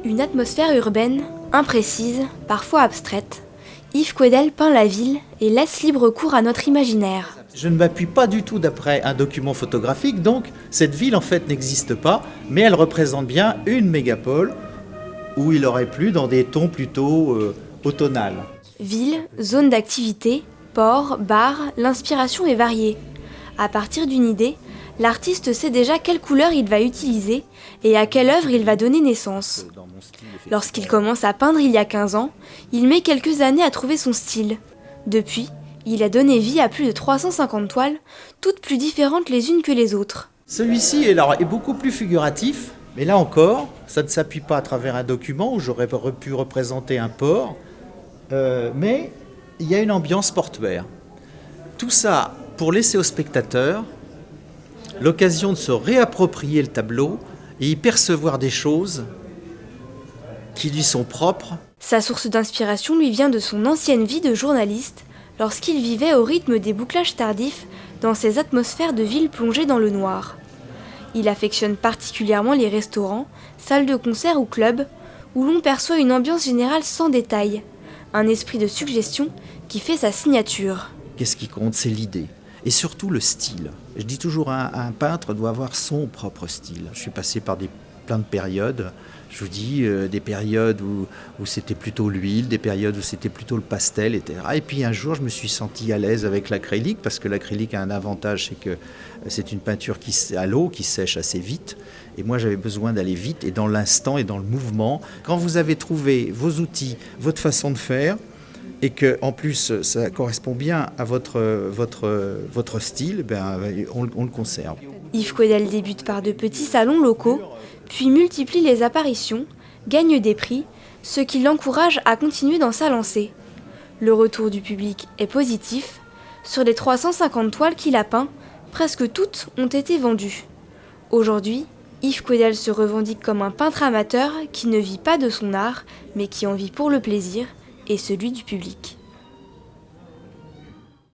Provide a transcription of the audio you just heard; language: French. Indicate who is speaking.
Speaker 1: Une atmosphère urbaine, imprécise, parfois abstraite, Yves Quedel peint la ville et laisse libre cours à notre imaginaire.
Speaker 2: Je ne m'appuie pas du tout d'après un document photographique, donc cette ville en fait n'existe pas, mais elle représente bien une mégapole où il aurait plu dans des tons plutôt automnales.
Speaker 1: Ville, zone d'activité, port, bar, l'inspiration est variée. À partir d'une idée, l'artiste sait déjà quelle couleur il va utiliser et à quelle œuvre il va donner naissance. Lorsqu'il commence à peindre il y a 15 ans, il met quelques années à trouver son style. Depuis, il a donné vie à plus de 350 toiles, toutes plus différentes les unes que les autres.
Speaker 2: Celui-ci est beaucoup plus figuratif, mais là encore, ça ne s'appuie pas à travers un document où j'aurais pu représenter un port, mais il y a une ambiance portuaire. Tout ça pour laisser au spectateur l'occasion de se réapproprier le tableau et y percevoir des choses qui lui sont propres.
Speaker 1: Sa source d'inspiration lui vient de son ancienne vie de journaliste, lorsqu'il vivait au rythme des bouclages tardifs dans ces atmosphères de ville plongées dans le noir. Il affectionne particulièrement les restaurants, salles de concert ou clubs, où l'on perçoit une ambiance générale sans détail, un esprit de suggestion qui fait sa signature.
Speaker 2: Qu'est-ce qui compte? C'est l'idée. Et surtout le style. Je dis toujours un peintre doit avoir son propre style. Je suis passé par plein de périodes. Je vous dis des périodes où c'était plutôt l'huile, des périodes où c'était plutôt le pastel, etc. Et puis un jour, je me suis senti à l'aise avec l'acrylique, parce que l'acrylique a un avantage, c'est que c'est une peinture à l'eau qui sèche assez vite. Et moi, j'avais besoin d'aller vite et dans l'instant et dans le mouvement. Quand vous avez trouvé vos outils, votre façon de faire, et que en plus ça correspond bien à votre style, on le conserve.
Speaker 1: Yves Quedel débute par de petits salons locaux, puis multiplie les apparitions, gagne des prix, ce qui l'encourage à continuer dans sa lancée. Le retour du public est positif. Sur les 350 toiles qu'il a peintes, presque toutes ont été vendues. Aujourd'hui, Yves Quedel se revendique comme un peintre amateur qui ne vit pas de son art, mais qui en vit pour le plaisir et celui du public.